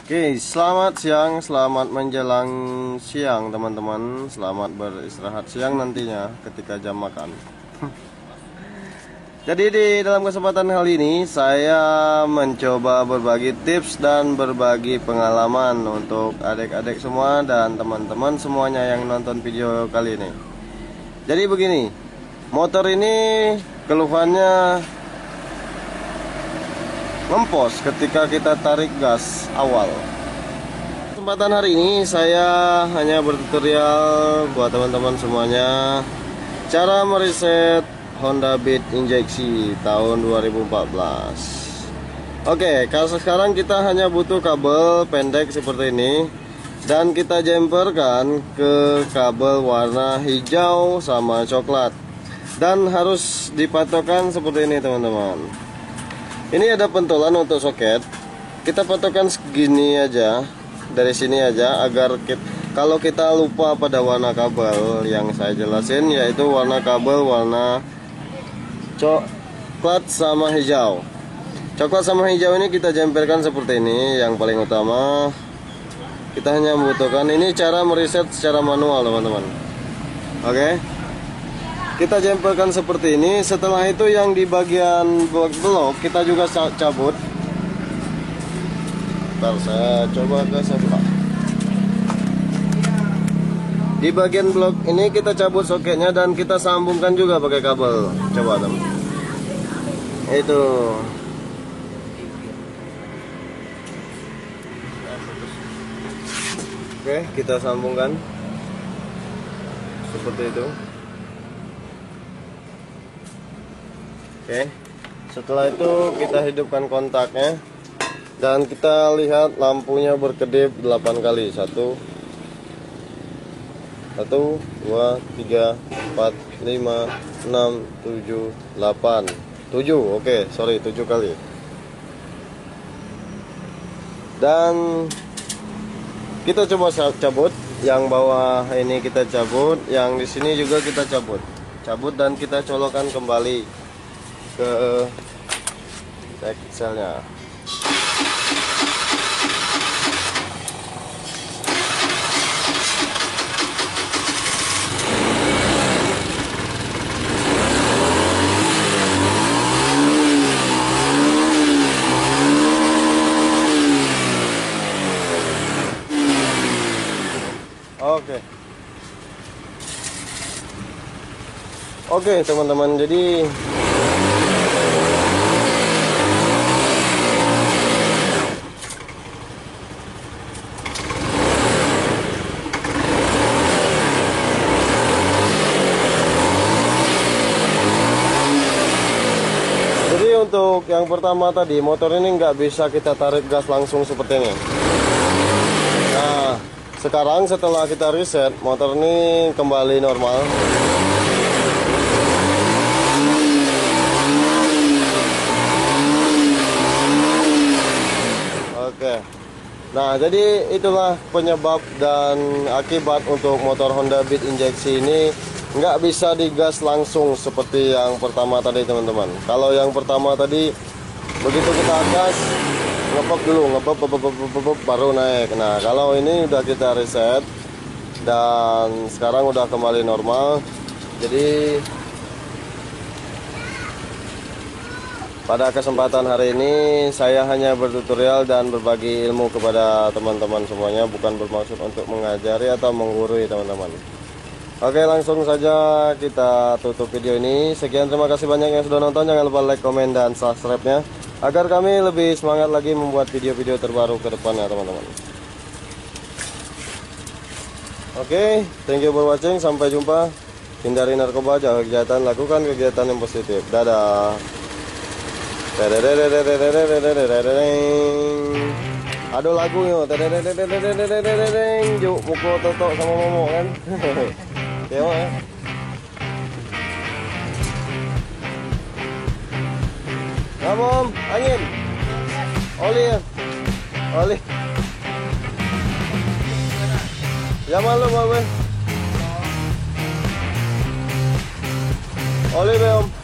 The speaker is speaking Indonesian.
Oke, selamat siang, selamat menjelang siang teman-teman. Selamat beristirahat siang nantinya ketika jam makan. Jadi di dalam kesempatan kali ini saya mencoba berbagi tips dan berbagi pengalaman untuk adik-adik semua dan teman-teman semuanya yang nonton video kali ini. Jadi begini, motor ini keluhannya ngempos ketika kita tarik gas awal. Kesempatan hari ini saya hanya bertutorial buat teman-teman semuanya cara mereset Honda Beat injeksi tahun 2014. Oke, kalau sekarang kita hanya butuh kabel pendek seperti ini dan kita jemperkan ke kabel warna hijau sama coklat dan harus dipatokkan seperti ini teman-teman. Ini ada pentolan untuk soket. Kita patokkan segini aja, dari sini aja, agar kalau kita lupa pada warna kabel yang saya jelasin, yaitu warna kabel warna coklat sama hijau. Coklat sama hijau ini kita jemperkan seperti ini, yang paling utama. Kita hanya membutuhkan ini cara mereset secara manual teman-teman. Oke, kita jemperkan seperti ini. Setelah itu yang di bagian blok kita juga cabut. Ntar saya coba ke sebelah. Di bagian blok ini kita cabut soketnya dan kita sambungkan juga pakai kabel. Coba teman. Itu. Oke, kita sambungkan seperti itu. Oke, setelah itu kita hidupkan kontaknya dan kita lihat lampunya berkedip 8 kali. 1 2 3 4 5 6 7 8 7. Oke, sorry, 7 kali. Dan kita coba cabut. Yang bawah ini kita cabut, yang di sini juga kita cabut dan kita colokkan kembali ke selnya. Oke teman-teman, jadi untuk yang pertama tadi, motor ini nggak bisa kita tarik gas langsung seperti ini. Nah, sekarang setelah kita reset, motor ini kembali normal. Oke. Nah, jadi itulah penyebab dan akibat untuk motor Honda Beat injeksi ini nggak bisa digas langsung seperti yang pertama tadi teman-teman. Kalau yang pertama tadi begitu kita gas ngepop dulu, ngepop baru naik. Nah, kalau ini udah kita reset dan sekarang udah kembali normal. Jadi pada kesempatan hari ini saya hanya bertutorial dan berbagi ilmu kepada teman-teman semuanya, bukan bermaksud untuk mengajari atau menggurui teman-teman. Oke, langsung saja kita tutup video ini. Sekian, terima kasih banyak yang sudah nonton. Jangan lupa like, komen, dan subscribe-nya agar kami lebih semangat lagi membuat video-video terbaru ke depannya teman-teman. Oke, thank you for watching. Sampai jumpa. Hindari narkoba, jauhi kejahatan, lakukan kegiatan yang positif. Dadah. Ada lagunya. Juk mukul totok sama momo kan. Tengok ya. Ngomong, angin. Oli ya. Oli. Ya malu gue. Oli be om.